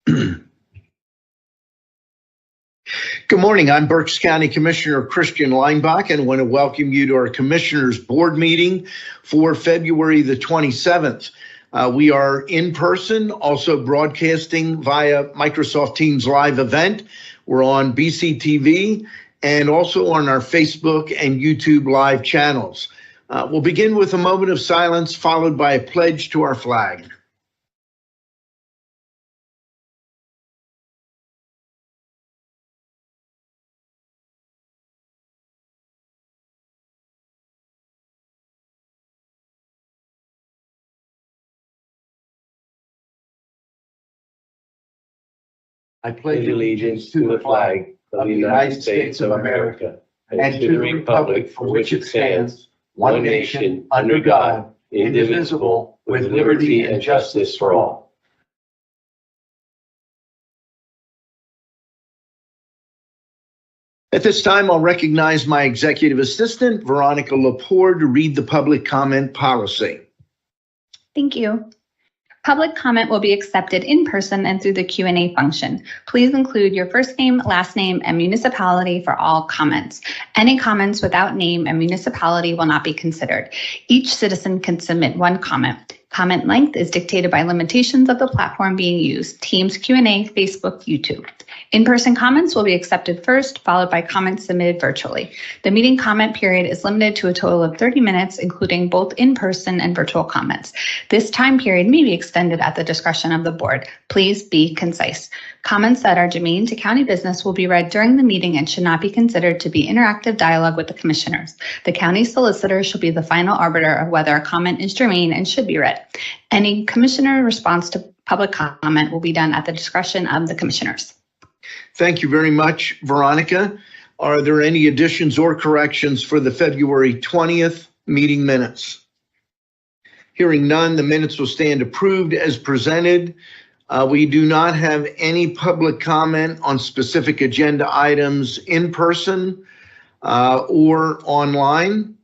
Good morning. I'm Berks County Commissioner Christian Leinbach, and I want to welcome you to our Commissioners Board meeting for February the 27th. We are in person, also broadcasting via Microsoft Teams live event. We're on BCTV and also on our Facebook and YouTube live channels. We'll begin with a moment of silence followed by a pledge to our flag. I pledge allegiance to the flag of the United States of America and to the republic for which it stands, one nation, under God, indivisible, with liberty and justice for all. At this time, I'll recognize my executive assistant, Veronica Lepore, to read the public comment policy. Thank you. Public comment will be accepted in person and through the Q&A function. Please include your first name, last name, and municipality for all comments. Any comments without name and municipality will not be considered. Each citizen can submit one comment. Comment length is dictated by limitations of the platform being used, Teams, Q&A, Facebook, YouTube. In-person comments will be accepted first, followed by comments submitted virtually. The meeting comment period is limited to a total of 30 minutes, including both in-person and virtual comments. This time period may be extended at the discretion of the board. Please be concise. Comments that are germane to county business will be read during the meeting and should not be considered to be interactive dialogue with the commissioners. The county solicitor shall be the final arbiter of whether a comment is germane and should be read. Any commissioner response to public comment will be done at the discretion of the commissioners. Thank you very much, Veronica. Are there any additions or corrections for the February 20th meeting minutes? Hearing none, the minutes will stand approved as presented. We do not have any public comment on specific agenda items in person or online.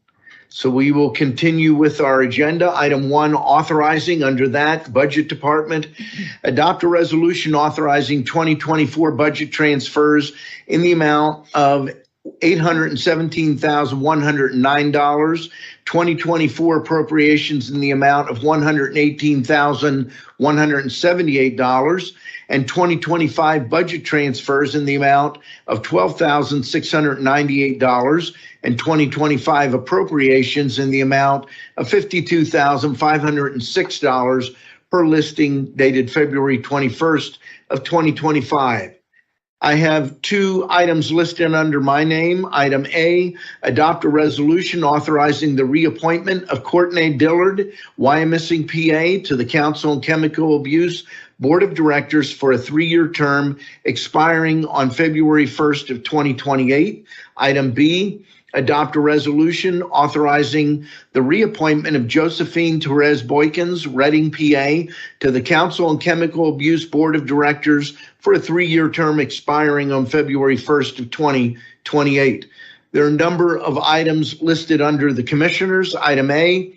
So we will continue with our agenda. Item 1, authorizing under that budget department, adopt a resolution authorizing 2024 budget transfers in the amount of $817,109, 2024 appropriations in the amount of $118,178, and 2025 budget transfers in the amount of $12,698, and 2025 appropriations in the amount of $52,506 per listing dated February 21st of 2025. I have 2 items listed under my name. Item A, adopt a resolution authorizing the reappointment of Courtney Dillard, Wyomissing, PA, to the Council on Chemical Abuse Board of Directors for a 3-year term expiring on February 1st of 2028. Item B, adopt a resolution authorizing the reappointment of Josephine Torres Boykins, Reading, PA, to the Council on Chemical Abuse Board of Directors for a 3-year term expiring on February 1st of 2028. There are a number of items listed under the commissioners. Item A,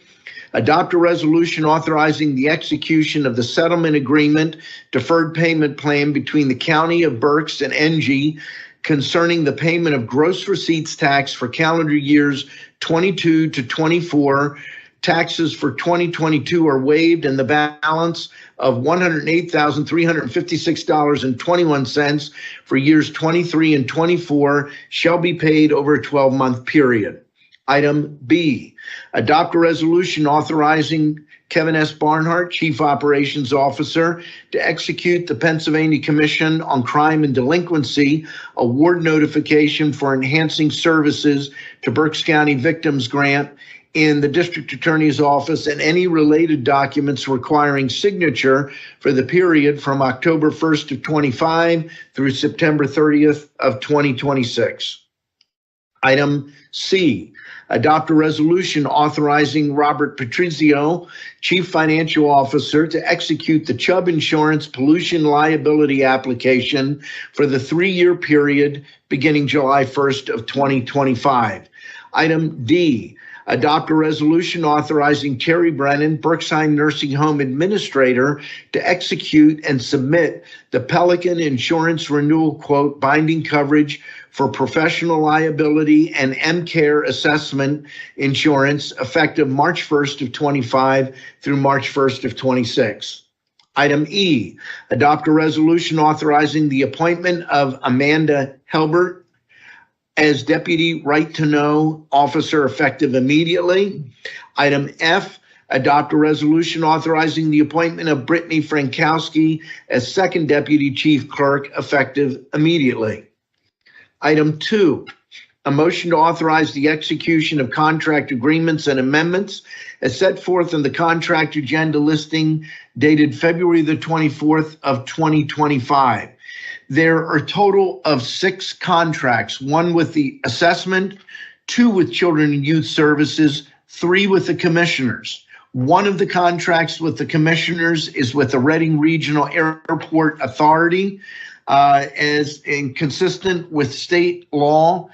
adopt a resolution authorizing the execution of the settlement agreement deferred payment plan between the County of Berks and NG concerning the payment of gross receipts tax for calendar years 22 to 24. Taxes for 2022 are waived and the balance of $108,356.21 for years 23 and 24 shall be paid over a 12-month period. Item B, adopt a resolution authorizing Kevin S. Barnhart, Chief Operations Officer, to execute the Pennsylvania Commission on Crime and Delinquency award notification for enhancing services to Berks County Victims Grant in the District Attorney's Office and any related documents requiring signature for the period from October 1st of 25 through September 30th of 2026. Item C, adopt a resolution authorizing Robert Patrizio, Chief Financial Officer, to execute the Chubb Insurance Pollution Liability application for the 3-year period beginning July 1st of 2025. Item D, adopt a resolution authorizing Terry Brennan, Berksheim Nursing Home Administrator, to execute and submit the Pelican Insurance Renewal Quote binding coverage for professional liability and M-Care assessment insurance effective March 1st of 25 through March 1st of 26. Item E, adopt a resolution authorizing the appointment of Amanda Helbert as Deputy Right to Know Officer effective immediately. Item F, adopt a resolution authorizing the appointment of Brittany Frankowski as Second Deputy Chief Clerk effective immediately. Item 2, a motion to authorize the execution of contract agreements and amendments as set forth in the contract agenda listing dated February the 24th of 2025. There are a total of 6 contracts, 1 with the assessment, 2 with Children and Youth Services, 3 with the commissioners. One of the contracts with the commissioners is with the Reading Regional Airport Authority, as consistent with state law.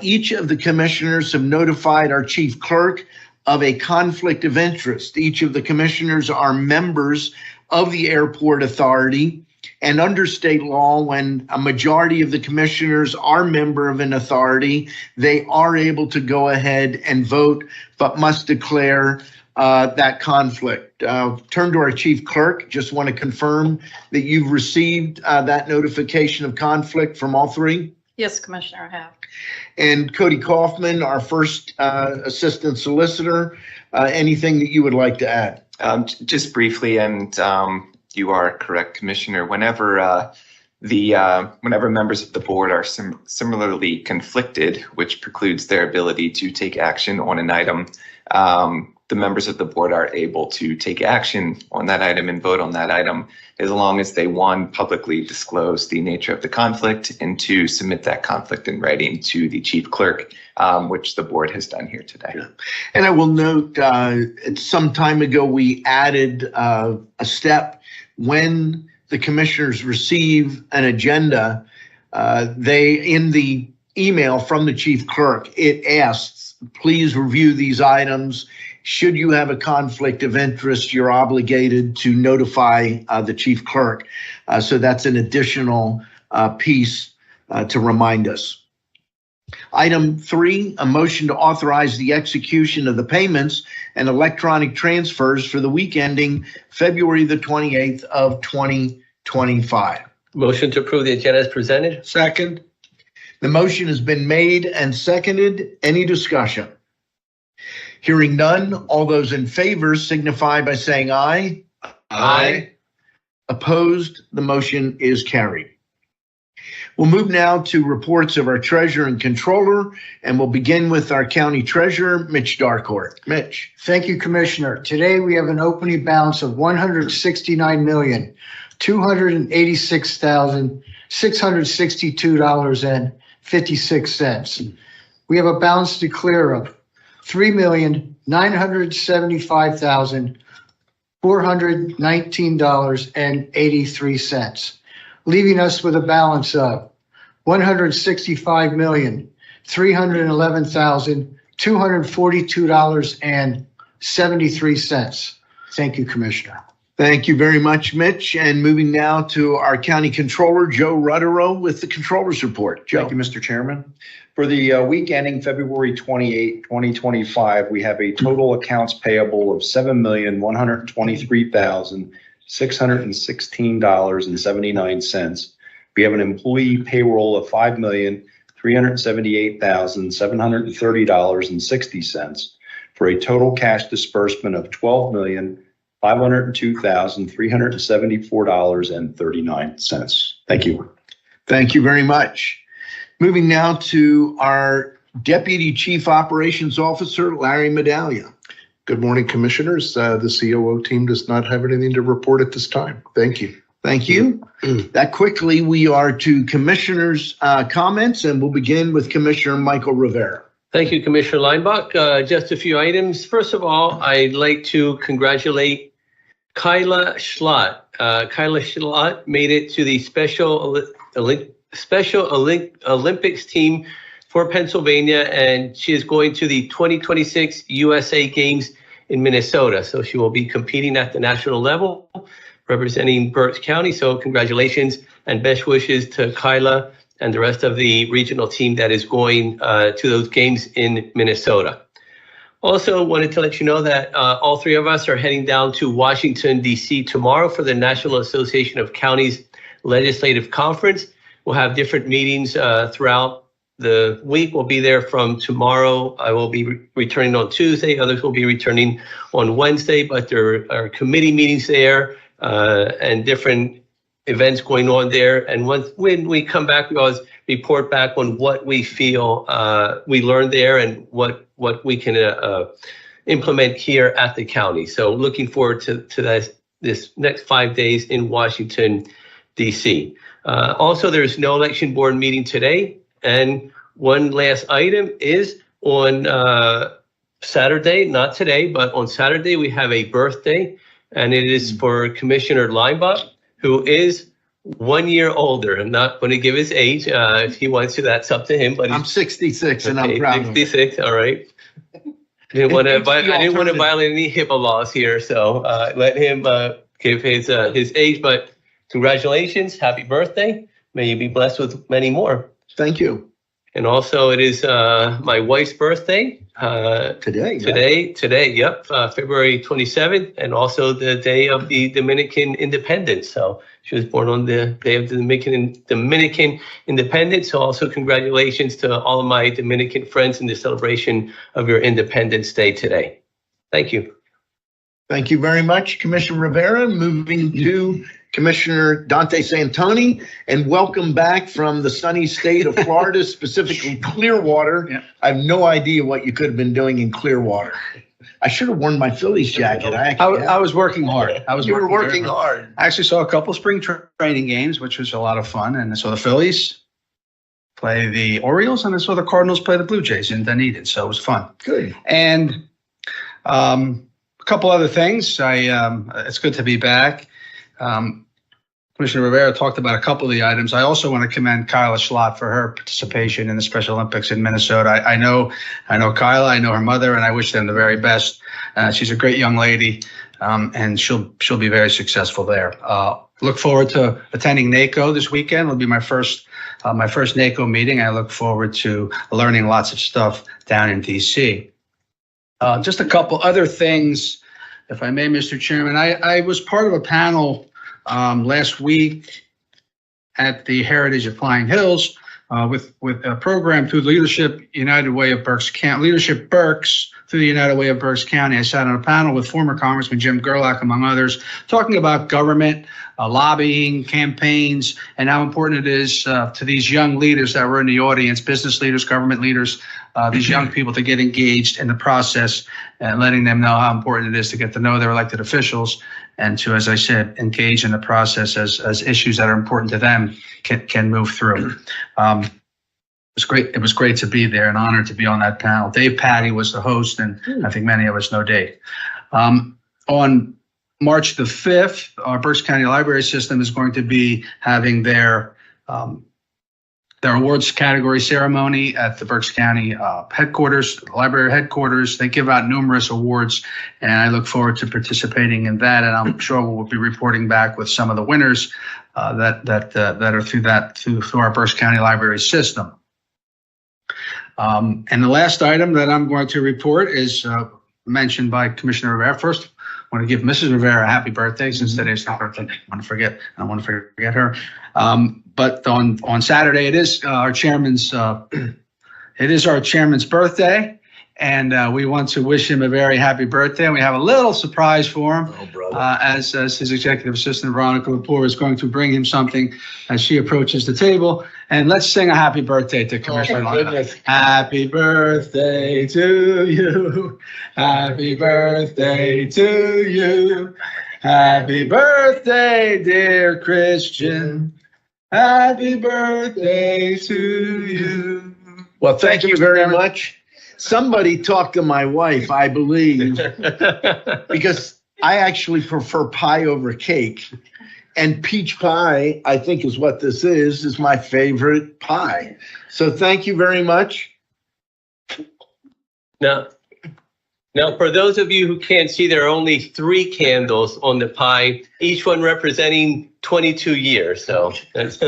Each of the commissioners have notified our chief clerk of a conflict of interest. Each of the commissioners are members of the airport authority. And under state law, when a majority of the commissioners are member of an authority, they are able to go ahead and vote, but must declare that conflict. Turn to our chief clerk. Just want to confirm that you've received that notification of conflict from all 3. Yes, Commissioner, I have. And Cody Kaufman, our first assistant solicitor, anything that you would like to add? Just briefly, and you are correct, Commissioner. Whenever members of the board are similarly conflicted, which precludes their ability to take action on an item, the members of the board are able to take action on that item and vote on that item, as long as they, 1, publicly disclose the nature of the conflict, and 2, submit that conflict in writing to the chief clerk, which the board has done here today. Yeah. And I will note, some time ago, we added a step when the commissioners receive an agenda, in the email from the chief clerk, it asks, please review these items. Should you have a conflict of interest, you're obligated to notify the chief clerk. So that's an additional piece to remind us. Item 3, a motion to authorize the execution of the payments and electronic transfers for the week ending February the 28th of 2025. Motion to approve the agenda as presented. Second. The motion has been made and seconded. Any discussion? Hearing none, all those in favor signify by saying aye. Aye. Opposed, the motion is carried. We'll move now to reports of our treasurer and controller, and we'll begin with our county treasurer, Mitch Darcourt. Mitch. Thank you, Commissioner. Today we have an opening balance of $169,286,662.56. We have a balance to clear of $3,975,419.83, leaving us with a balance of $165,311,242.73. Thank you, Commissioner. Thank you very much, Mitch. And moving now to our county controller, Joe Ruddero, with the controller's report. Joe. Thank you, Mr. Chairman. For the week ending February 28, 2025, we have a total accounts payable of $7,123,616.79. We have an employee payroll of $5,378,730.60 for a total cash disbursement of $12,502,374.39. Thank you. Thank you very much. Moving now to our Deputy Chief Operations Officer, Larry Medaglia. Good morning, Commissioners. The COO team does not have anything to report at this time. Thank you. Thank you. That quickly, we are to Commissioners' comments, and we'll begin with Commissioner Michael Rivera. Thank you, Commissioner Leinbach. Just a few items. First of all, I'd like to congratulate Kyla Schlott. Kyla Schlott made it to the Special Olympics team for Pennsylvania, and she is going to the 2026 USA Games in Minnesota. So she will be competing at the national level, representing Berks County. So congratulations and best wishes to Kyla and the rest of the regional team that is going to those games in Minnesota. Also wanted to let you know that all three of us are heading down to Washington, D.C. tomorrow for the National Association of Counties Legislative Conference. We'll have different meetings throughout the week. We'll be there from tomorrow. I will be returning on Tuesday. Others will be returning on Wednesday, but there are committee meetings there and different events going on there. And when we come back, we always report back on what we feel we learned there and what we can implement here at the county. So looking forward to this next 5 days in Washington, D.C. Also, there's no election board meeting today. And one last item is on Saturday, not today, but on Saturday, we have a birthday, and it is for Commissioner Leinbach, who is 1 year older. I'm not going to give his age. If he wants to, that's up to him. But I'm 66 and I'm proud of it. 66, all right. I didn't want to violate any HIPAA laws here, so let him give his age. But congratulations, happy birthday. May you be blessed with many more. Thank you. And also, it is my wife's birthday. Today, yep, February 27th, and also the day of the Dominican independence. So she was born on the day of the Dominican independence. So also congratulations to all of my Dominican friends in the celebration of your Independence Day today. Thank you. Thank you very much, Commissioner Rivera. Moving to Commissioner Dante Santoni, and welcome back from the sunny state of Florida, specifically Clearwater. Yeah. I have no idea what you could have been doing in Clearwater. I should have worn my Phillies jacket. I was working hard. You were working hard. I actually saw a couple spring training games, which was a lot of fun. And I saw the Phillies play the Orioles, and I saw the Cardinals play the Blue Jays in Dunedin. So it was fun. Good. And a couple other things. It's good to be back. Commissioner Rivera talked about a couple of the items. I also want to commend Kyla Schlott for her participation in the Special Olympics in Minnesota. I know Kyla, I know her mother, and I wish them the very best. She's a great young lady, and she'll be very successful there. Look forward to attending NACO this weekend. It'll be my first NACO meeting. I look forward to learning lots of stuff down in DC. Just a couple other things, if I may, Mr. Chairman. I was part of a panel last week at the Heritage of Flying Hills with a program through the Leadership United Way of Berks County, Leadership Berks through the United Way of Berks County. I sat on a panel with former Congressman Jim Gerlach, among others, talking about government, lobbying, campaigns, and how important it is to these young leaders that were in the audience, business leaders, government leaders, these young people, to get engaged in the process and letting them know how important it is to get to know their elected officials and to, as I said, engage in the process as issues that are important to them can move through. It was great. It was great to be there, an honor to be on that panel. Dave Patty was the host, and I think many of us know Dave. On March the 5th, our Berks County Library System is going to be having their awards category ceremony at the Berks County headquarters, library headquarters. They give out numerous awards, and I look forward to participating in that. And I'm sure we'll be reporting back with some of the winners that are through our Berks County Library System. And the last item that I'm going to report is mentioned by Commissioner Rivera. First, I want to give Mrs. Rivera a happy birthday, since today's her birthday. I don't want to forget her. But on Saturday, it is our chairman's birthday, and we want to wish him a very happy birthday. And we have a little surprise for him, as his executive assistant Veronica Lepore is going to bring him something as she approaches the table. And let's sing a happy birthday to Commissioner Leinbach. Happy birthday to you. Happy birthday to you. Happy birthday, dear Christian. Happy birthday to you. Well, thank you very much. Somebody talked to my wife, I believe, because I actually prefer pie over cake. And peach pie, I think is what this is my favorite pie. So thank you very much. Now, for those of you who can't see, there are only 3 candles on the pie, each one representing 22 years. So that's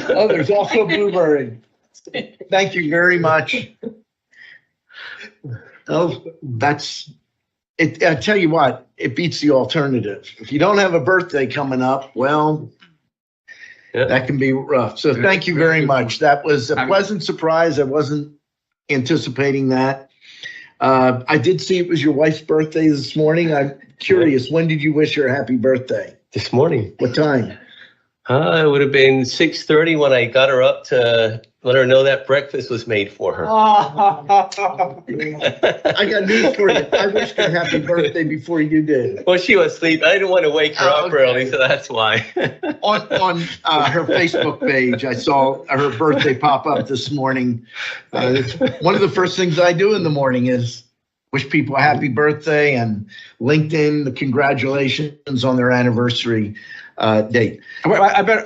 Oh, there's also blueberry. Thank you very much. Oh, that's it. I tell you what, it beats the alternative. If you don't have a birthday coming up, well, that can be rough. So thank you very much. That was a pleasant surprise. I wasn't anticipating that. I did see it was your wife's birthday this morning. I'm curious, when did you wish her a happy birthday? this morning. What time? It would have been 6:30 when I got her up to let her know that breakfast was made for her. I got news for you. I wished her happy birthday before you did. Well, she was asleep. I didn't want to wake her up early, so that's why. On her Facebook page, I saw her birthday pop up this morning. One of the first things I do in the morning is wish people a happy birthday, and LinkedIn, the congratulations on their anniversary date. I better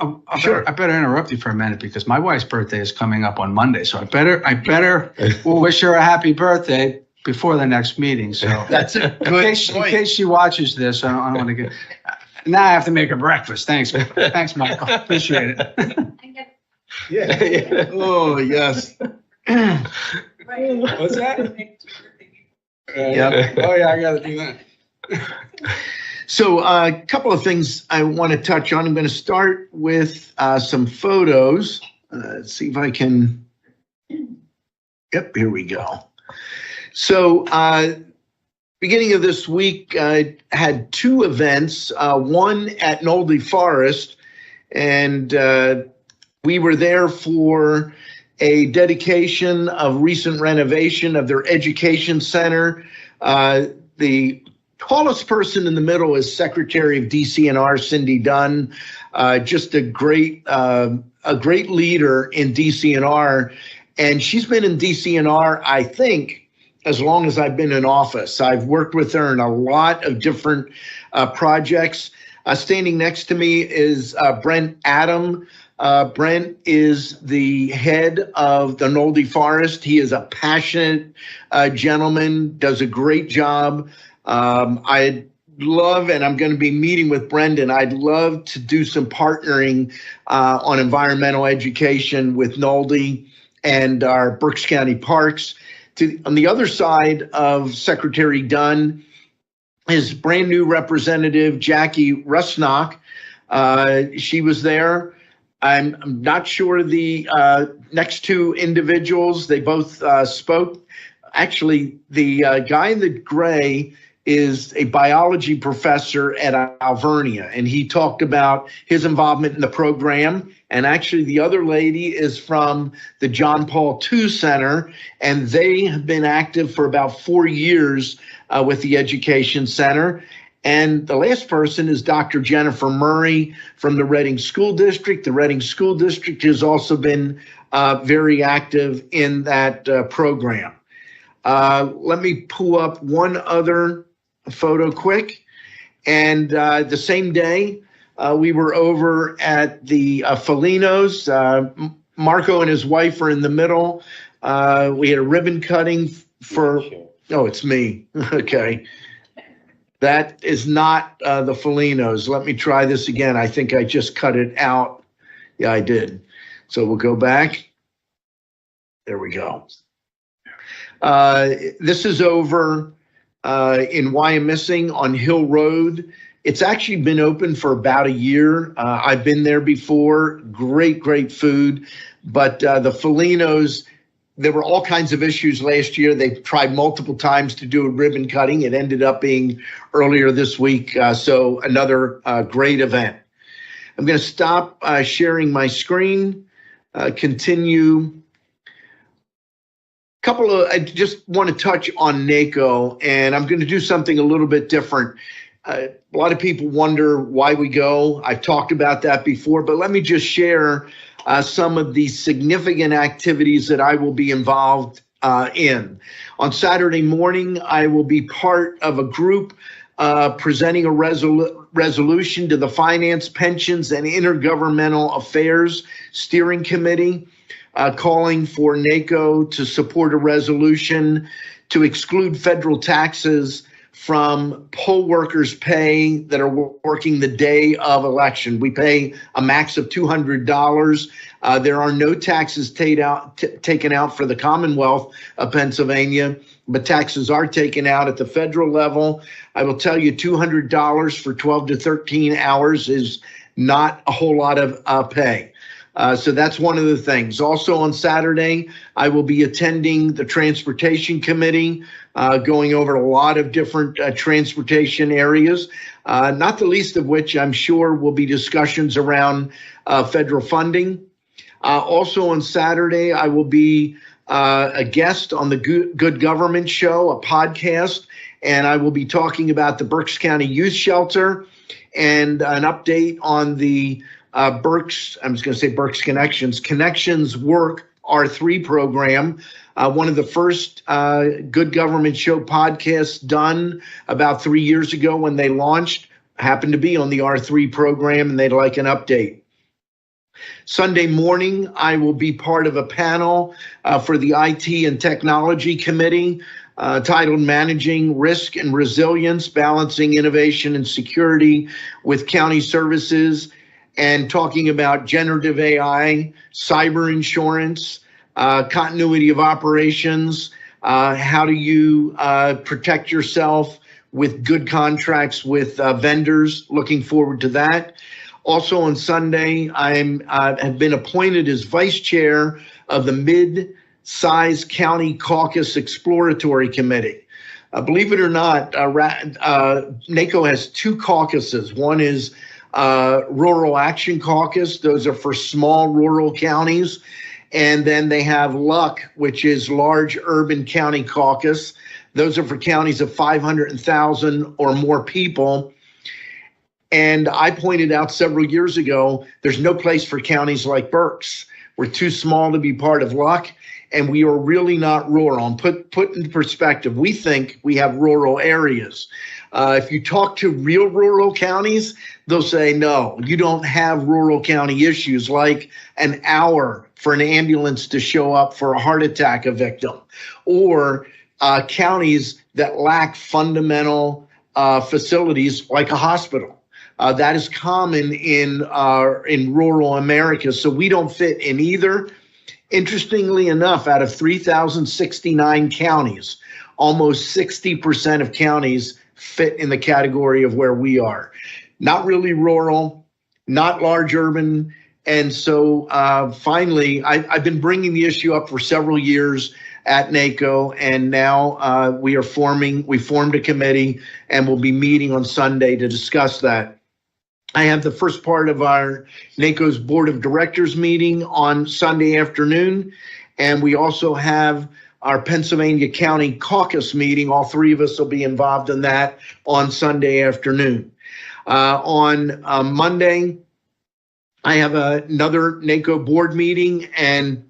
interrupt you for a minute because my wife's birthday is coming up on Monday, so I better wish her a happy birthday before the next meeting. So That's a in good case point. she watches this, I don't want to get. Now I have to make her breakfast. Thanks, Michael. Appreciate it. Yeah. Oh, yes. What's that? Yep. Oh yeah, I got to do that. So a couple of things I want to touch on. I'm going to start with some photos. Let's see if I can. Yep, here we go. So beginning of this week, I had two events, one at Nolde Forest, and we were there for a dedication of recent renovation of their education center. The tallest person in the middle is Secretary of DCNR, Cindy Dunn, just a great leader in DCNR. And she's been in DCNR, I think, as long as I've been in office. I've worked with her in a lot of different projects. Standing next to me is Brent Adam. Brent is the head of the Nolde Forest. He is a passionate gentleman, does a great job. I'd love, and I'm going to be meeting with Brendan, I'd love to do some partnering on environmental education with Nolde and our Berks County parks. On the other side of Secretary Dunn is brand new representative Jackie Rusnock. She was there. I'm not sure the next two individuals, they both spoke. Actually, the guy in the gray is a biology professor at Alvernia, and he talked about his involvement in the program. And actually, the other lady is from the John Paul II Center, and they have been active for about 4 years with the Education Center. And the last person is Dr. Jennifer Murray from the Reading School District. The Reading School District has also been very active in that program. Let me pull up one other photo quick. And the same day, we were over at the Felinos. Marco and his wife are in the middle. We had a ribbon cutting for, oh, it's me. Okay. That is not the Felinos. Let me try this again. I think I just cut it out. Yeah, I did. So we'll go back. There we go. This is over in Wyomissing on Hill Road. It's actually been open for about a year. I've been there before. Great food. But the Felinos, there were all kinds of issues last year. They tried multiple times to do a ribbon cutting. It ended up being earlier this week. So another great event. I'm going to stop sharing my screen, continue. I just want to touch on NACO, and I'm going to do something a little bit different. A lot of people wonder why we go. I've talked about that before, but let me just share some of the significant activities that I will be involved in. On Saturday morning, I will be part of a group presenting a resolution to the Finance, Pensions, and Intergovernmental Affairs Steering Committee, calling for NACO to support a resolution to exclude federal taxes from poll workers' pay that are working the day of election. We pay a max of $200. There are no taxes taken out for the Commonwealth of Pennsylvania, but taxes are taken out at the federal level. I will tell you, $200 for 12 to 13 hours is not a whole lot of pay. So that's one of the things. Also on Saturday, I will be attending the Transportation Committee, going over a lot of different transportation areas, not the least of which I'm sure will be discussions around federal funding. Also on Saturday, I will be a guest on the Good Government Show, a podcast, and I will be talking about the Berks County Youth Shelter and an update on the Berks, I'm just going to say Berks Connections Work R3 program. One of the first Good Government Show podcasts done about 3 years ago when they launched, happened to be on the R3 program, and they'd like an update. Sunday morning, I will be part of a panel for the IT and Technology Committee titled Managing Risk and Resilience, Balancing Innovation and Security with County Services, and talking about generative AI, cyber insurance, continuity of operations, how do you protect yourself with good contracts with vendors. Looking forward to that. Also on Sunday, I have been appointed as vice chair of the Mid-Size County Caucus Exploratory Committee. Believe it or not, NACO has two caucuses. One is Rural Action Caucus. Those are for small rural counties. And then they have LUC, which is Large Urban County Caucus. Those are for counties of 500,000 or more people. And I pointed out several years ago, there's no place for counties like Berks. We're too small to be part of LUC, and we are really not rural. And put in perspective, we think we have rural areas. If you talk to real rural counties, they'll say, no, you don't have rural county issues like an hour for an ambulance to show up for a heart attack victim, or counties that lack fundamental facilities like a hospital. That is common in rural America, so we don't fit in either. Interestingly enough, out of 3,069 counties, almost 60% of counties fit in the category of where we are. Not really rural, not large urban. And so finally, I've been bringing the issue up for several years at NACO, and now we formed a committee and we'll be meeting on Sunday to discuss that. I have the first part of our NACO's Board of Directors meeting on Sunday afternoon, and we also have our Pennsylvania County Caucus meeting. All three of us will be involved in that on Sunday afternoon. On Monday, I have another NACO board meeting, and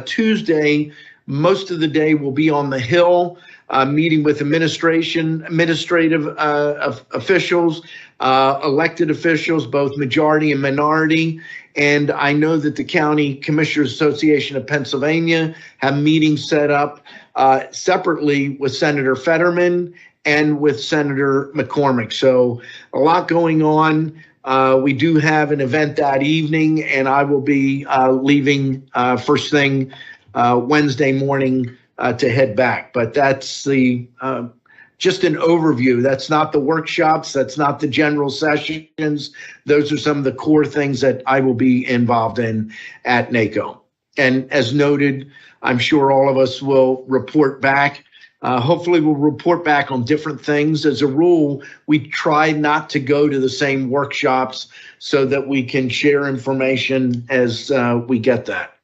Tuesday, most of the day will be on the Hill, meeting with administrative officials, elected officials, both majority and minority. And I know that the County Commissioners Association of Pennsylvania have meetings set up separately with Senator Fetterman and with Senator McCormick. So a lot going on. We do have an event that evening, and I will be leaving first thing Wednesday morning to head back. But that's the just an overview. That's not the workshops. That's not the general sessions. Those are some of the core things that I will be involved in at NACO. And as noted, I'm sure all of us will report back. Hopefully we'll report back on different things. As a rule, we try not to go to the same workshops so that we can share information as we get that.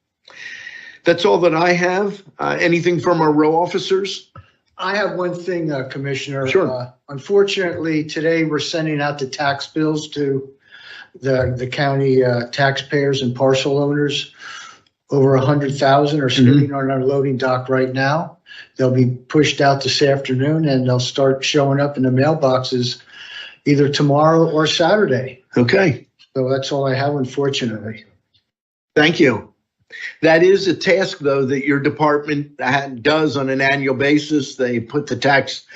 That's all that I have. Anything from our row officers? I have one thing, Commissioner. Sure. Unfortunately, today we're sending out the tax bills to the county taxpayers and parcel owners. Over 100,000 are sitting on our loading dock right now. They'll be pushed out this afternoon, and they'll start showing up in the mailboxes either tomorrow or Saturday. Okay, So that's all I have, unfortunately. thank you. That is a task, though, that your department does on an annual basis. They put the tax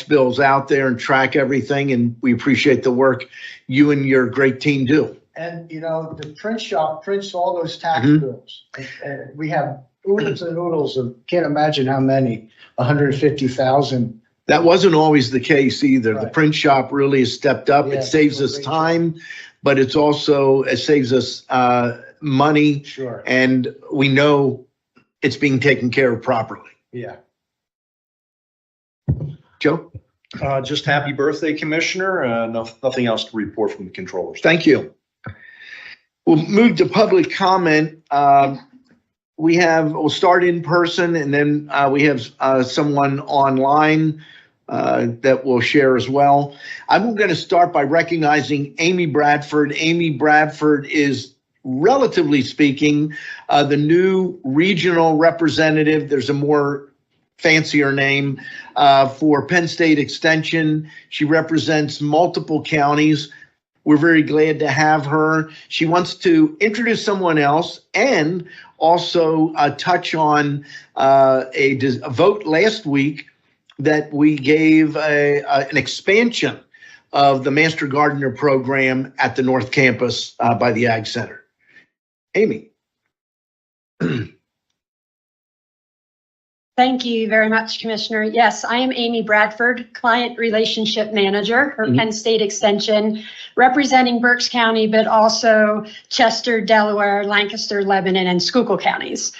bills out there and track everything, and we appreciate the work you and your great team do. And, the print shop prints all those tax Mhm. bills. And we have oodles and oodles of, can't imagine how many, 150,000. That wasn't always the case either. The Right. print shop really has stepped up. Yeah, It saves us great time, but it saves us money, Sure. and we know it's being taken care of properly. Yeah. Joe, Just happy birthday, Commissioner. Nothing else to report from the controllers. thank you. We'll move to public comment. We'll start in person, and then we have someone online that will share as well. I'm going to start by recognizing Amy Bradford. Amy Bradford is, relatively speaking, the new regional representative. There's a more fancier name for Penn State Extension. She represents multiple counties. We're very glad to have her. She wants to introduce someone else and also touch on a vote last week that we gave an expansion of the Master Gardener program at the North Campus by the Ag Center. Amy. Thank you very much, Commissioner. Yes, I am Amy Bradford, Client Relationship Manager for Penn State Extension, representing Berks County, but also Chester, Delaware, Lancaster, Lebanon, and Schuylkill counties.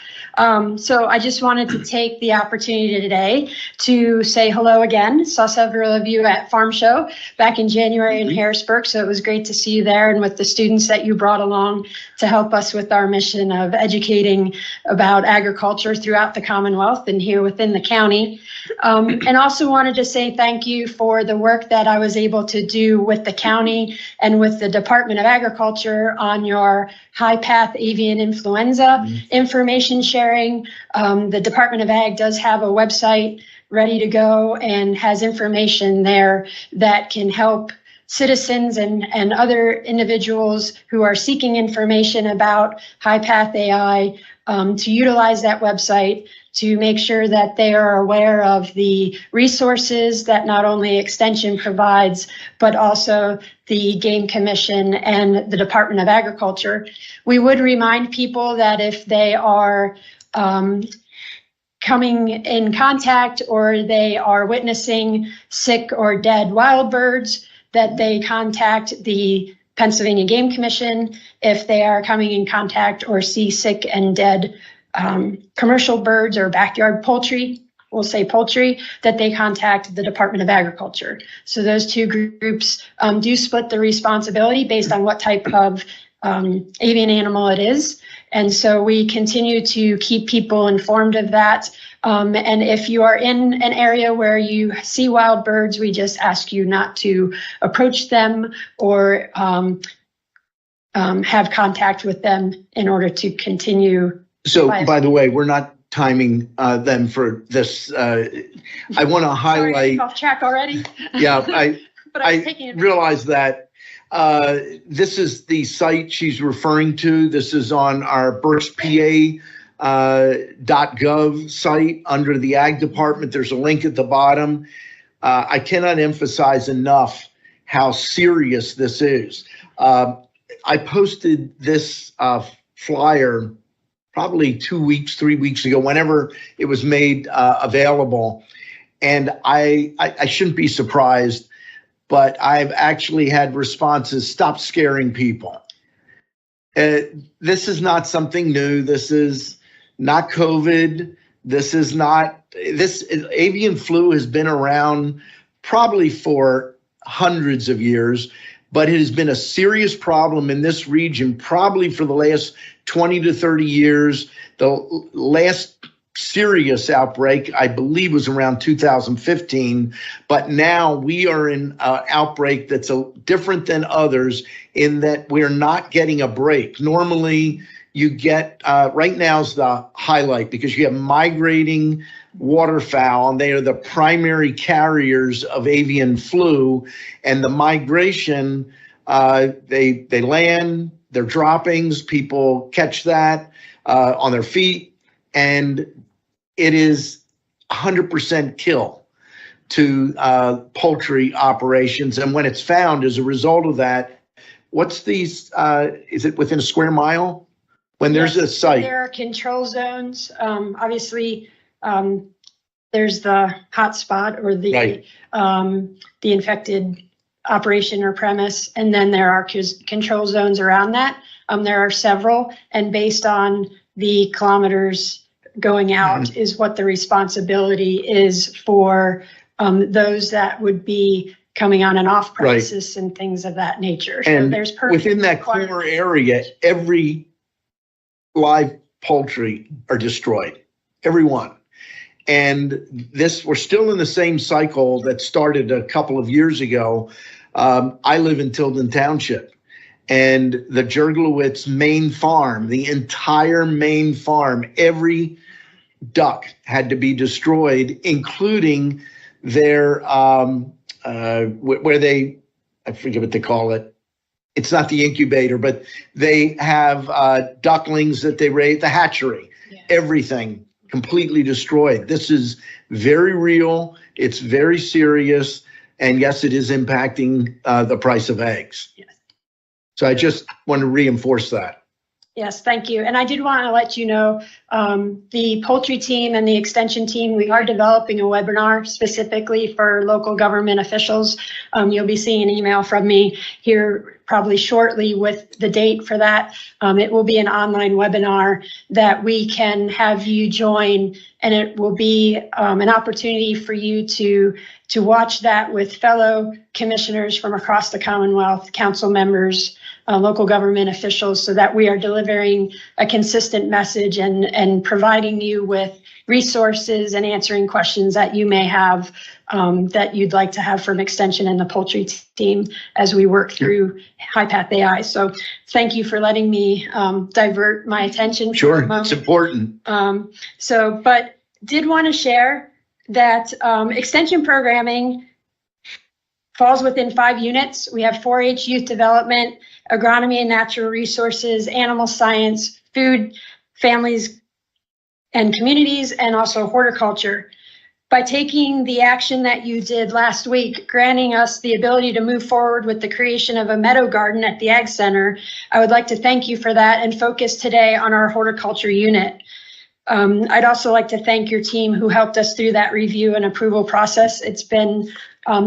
So I just wanted to take the opportunity today to say hello again. Saw several of you at Farm Show back in January in Harrisburg, so it was great to see you there and with the students that you brought along to help us with our mission of educating about agriculture throughout the Commonwealth and here within the county. And also wanted to say thank you for the work that I was able to do with the county and with the Department of Agriculture on your high path avian influenza information sharing. The Department of Ag does have a website ready to go and has information there that can help citizens and other individuals who are seeking information about high path AI to utilize that website to make sure that they are aware of the resources that not only Extension provides, but also the Game Commission and the Department of Agriculture. We would remind people that if they are coming in contact or they are witnessing sick or dead wild birds, that they contact the Pennsylvania Game Commission. If they are coming in contact or see sick and dead commercial birds or backyard poultry, we'll say poultry, that they contact the Department of Agriculture. So those two groups do split the responsibility based on what type of avian animal it is. And so we continue to keep people informed of that. And if you are in an area where you see wild birds, we just ask you not to approach them or have contact with them in order to continue. So, by the way, we're not timing them for this. I want to highlight. Sorry, off track already. Yeah, but I realize that this is the site she's referring to. This is on our BerksPA .gov site under the Ag Department. There's a link at the bottom. I cannot emphasize enough how serious this is. I posted this flyer probably 2 weeks, 3 weeks ago, whenever it was made available. And I shouldn't be surprised, but I've actually had responses, stop scaring people. This is not something new. This is not COVID. This avian flu has been around probably for hundreds of years, but it has been a serious problem in this region probably for the last 20 to 30 years. The last serious outbreak, I believe, was around 2015, but now we are in an outbreak that's different than others in that we're not getting a break. Normally, you get, right now is the highlight because you have migrating waterfowl, and they are the primary carriers of avian flu. And the migration, they land, their droppings, people catch that on their feet, and it is 100% kill to poultry operations. And when it's found as a result of that, what's these, is it within a square mile? When there's a site? There are control zones. Obviously, there's the hot spot or the Right. The infected operation or premise, and then there are control zones around that. There are several, and based on the kilometers going out is what the responsibility is for those that would be coming on and off premises and things of that nature. So And there's within that core area, every live poultry are destroyed, every one. And this, we're still in the same cycle that started a couple of years ago. I live in Tilden Township, and the Jerglowitz main farm, the entire main farm, every duck had to be destroyed, including their, where they, I forget what they call it. It's not the incubator, but they have ducklings that they raise, the hatchery, everything completely destroyed. This is very real. It's very serious. And yes, it is impacting the price of eggs. Yes. So I just want to reinforce that. Yes, thank you. And I did want to let you know, the poultry team and the extension team, we are developing a webinar specifically for local government officials. You'll be seeing an email from me here probably shortly with the date for that. It will be an online webinar that we can have you join, and it will be an opportunity for you to watch that with fellow commissioners from across the Commonwealth, council members, local government officials, so that we are delivering a consistent message and providing you with resources and answering questions that you may have that you'd like to have from Extension and the poultry team as we work through HiPath AI. So thank you for letting me divert my attention. Sure, it's important. But did want to share that Extension programming falls within 5 units. We have 4-H youth development, agronomy and natural resources, animal science, food, families and communities, and also horticulture. By taking the action that you did last week, granting us the ability to move forward with the creation of a meadow garden at the Ag Center, I would like to thank you for that and focus today on our horticulture unit. I'd also like to thank your team who helped us through that review and approval process. It's been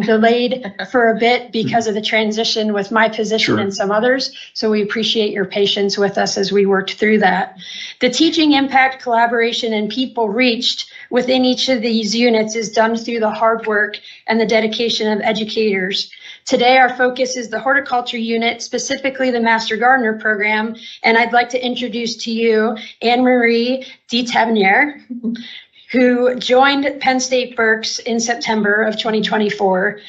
delayed for a bit because of the transition with my position and some others. So we appreciate your patience with us as we worked through that. The teaching impact, collaboration, and people reached within each of these units is done through the hard work and the dedication of educators. Today, our focus is the horticulture unit, specifically the Master Gardener program. And I'd like to introduce to you Anne-Marie DeTavernier, who joined Penn State Berks in September of 2024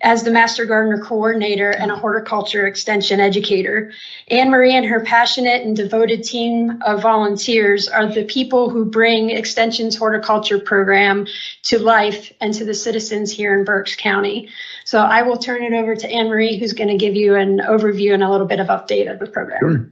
as the Master Gardener Coordinator and a horticulture extension educator. Anne-Marie and her passionate and devoted team of volunteers are the people who bring Extension's horticulture program to life and to the citizens here in Berks County. So I will turn it over to Anne-Marie, who's going to give you an overview and a little bit of update of the program. Sure.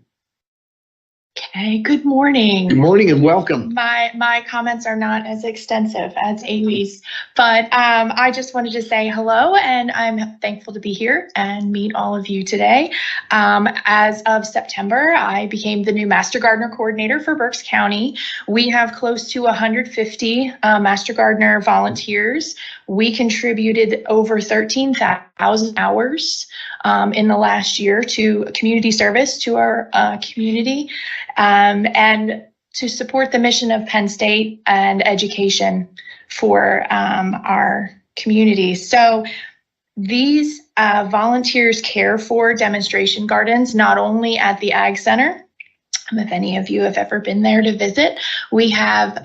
Okay, good morning. Good morning and welcome. My comments are not as extensive as Amy's, but I just wanted to say hello, and I'm thankful to be here and meet all of you today. As of September, I became the new Master Gardener Coordinator for Berks County. We have close to 150 Master Gardener volunteers. We contributed over 13,000 hours in the last year to community service to our community and to support the mission of Penn State and education for our community. So these volunteers care for demonstration gardens, not only at the Ag Center. If any of you have ever been there to visit, we have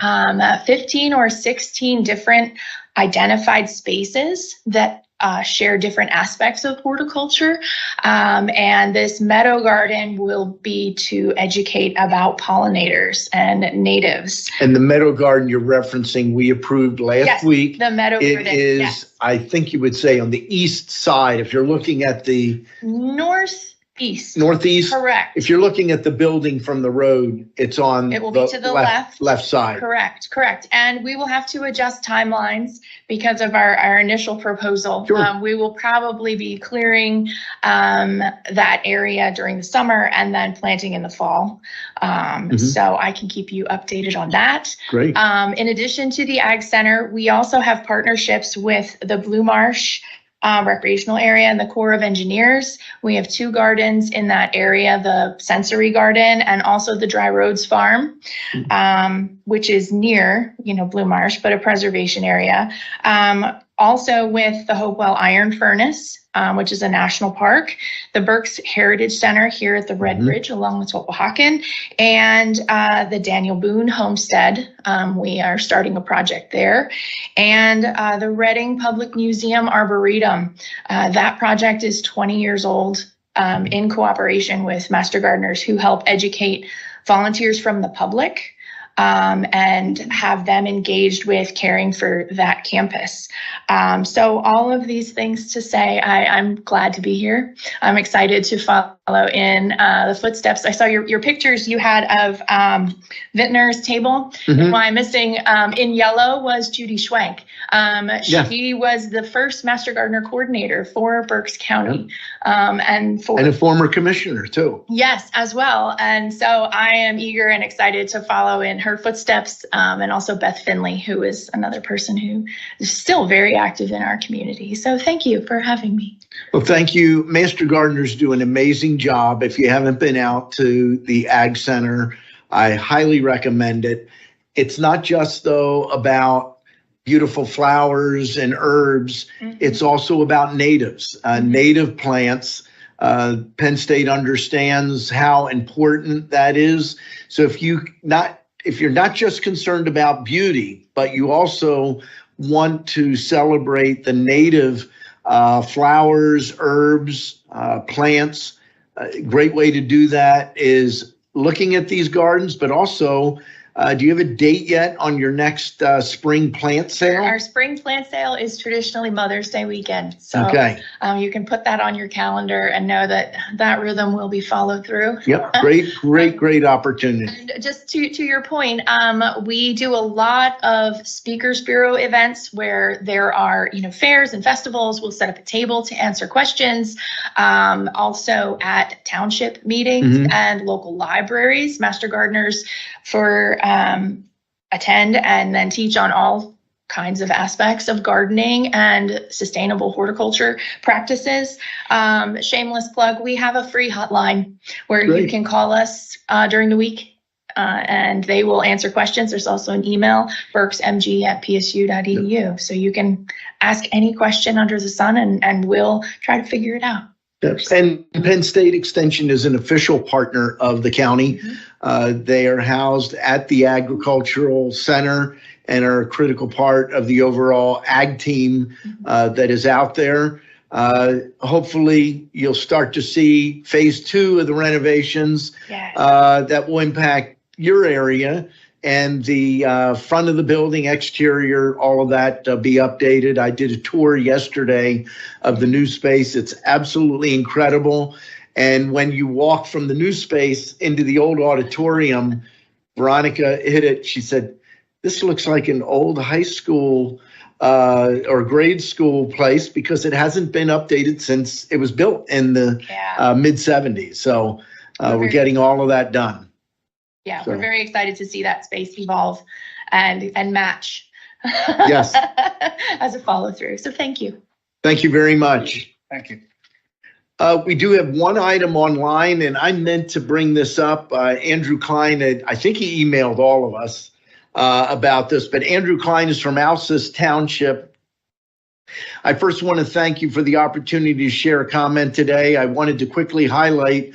15 or 16 different identified spaces that share different aspects of horticulture. And this meadow garden will be to educate about pollinators and natives. And the meadow garden you're referencing, we approved last Yes, week. the meadow It garden. is, Yes. I think you would say, on the east side. If you're looking at the Northeast. northeast, Correct. if you're looking at the building from the road, it's on It will be to the left. left side. Correct. And we will have to adjust timelines because of our initial proposal. Sure. We will probably be clearing that area during the summer and then planting in the fall. So I can keep you updated on that. Great. In addition to the Ag Center, we also have partnerships with the Blue Marsh recreational area and the Corps of Engineers. We have 2 gardens in that area, the Sensory Garden and also the Dry Roads Farm, which is near, Blue Marsh, but a preservation area. Also with the Hopewell Iron Furnace, which is a national park, the Berks Heritage Center here at the Red Bridge along with Weehawken, and the Daniel Boone Homestead. We are starting a project there. And the Reading Public Museum Arboretum. That project is 20 years old in cooperation with Master Gardeners who help educate volunteers from the public and have them engaged with caring for that campus. So all of these things to say, I'm glad to be here. I'm excited to follow in the footsteps. I saw your pictures you had of Vintner's table. And why I'm missing in yellow was Judy Schwenk. She was the first Master Gardener coordinator for Berks County. And a former commissioner too. Yes, as well. And so I am eager and excited to follow in her footsteps, and also Beth Finley, who is another person who is still very active in our community. So thank you for having me. Well, thank you. Master Gardeners do an amazing job. If you haven't been out to the Ag Center, I highly recommend it. It's not just, though, about beautiful flowers and herbs. It's also about natives, native plants. Penn State understands how important that is. So if you're not just concerned about beauty, but you also want to celebrate the native flowers, herbs, plants, a great way to do that is looking at these gardens, but also do you have a date yet on your next spring plant sale? Our spring plant sale is traditionally Mother's Day weekend. So you can put that on your calendar and know that that rhythm will be followed through. Yep, great opportunity. And just to your point, we do a lot of Speakers Bureau events where there are, fairs and festivals. We'll set up a table to answer questions. Also at township meetings and local libraries, Master Gardeners attend and then teach on all kinds of aspects of gardening and sustainable horticulture practices. Shameless plug, we have a free hotline where you can call us during the week and they will answer questions. There's also an email, berksmg@psu.edu. So you can ask any question under the sun and we'll try to figure it out. Yes. And Penn State Extension is an official partner of the county. They are housed at the Agricultural Center and are a critical part of the overall ag team that is out there. Hopefully, you'll start to see phase 2 of the renovations that will impact your area. And the front of the building, exterior, all of that be updated. I did a tour yesterday of the new space. It's absolutely incredible. And when you walk from the new space into the old auditorium, Veronica hit it. She said, this looks like an old high school or grade school place because it hasn't been updated since it was built in the mid-'70s. So we're getting all of that done. Yeah, we're very excited to see that space evolve and match. Yes. As a follow through. So thank you. Thank you very much. Thank you. We do have one item online, and I meant to bring this up. Andrew Klein, I think he emailed all of us about this, but Andrew Klein is from Alsace Township. I first want to thank you for the opportunity to share a comment today. I wanted to quickly highlight,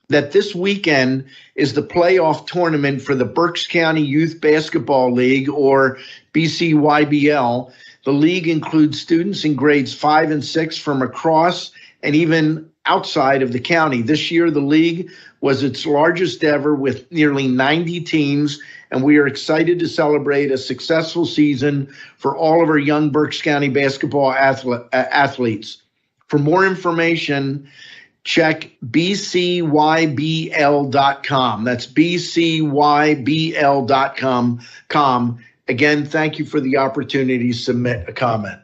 that this weekend is the playoff tournament for the Berks County Youth Basketball League, or BCYBL. The league includes students in grades 5 and 6 from across and even outside of the county. This year, the league was its largest ever with nearly 90 teams, and we are excited to celebrate a successful season for all of our young Berks County basketball athletes. For more information, check bcybl.com. That's bcybl.com. Again, thank you for the opportunity to submit a comment.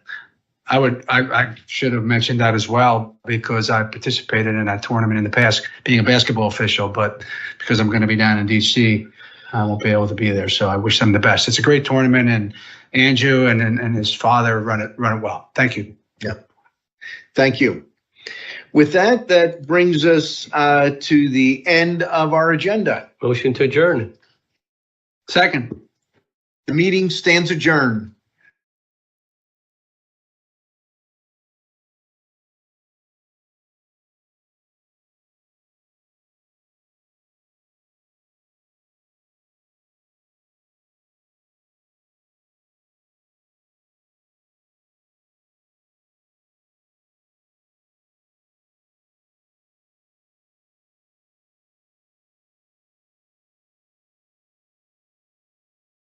I should have mentioned that as well, because I participated in that tournament in the past, being a basketball official, but because I'm going to be down in DC, I won't be able to be there. So I wish them the best. It's a great tournament, and Andrew and his father run it well. Thank you. Yeah. Thank you. With that, that brings us to the end of our agenda. Motion to adjourn. Second. The meeting stands adjourned.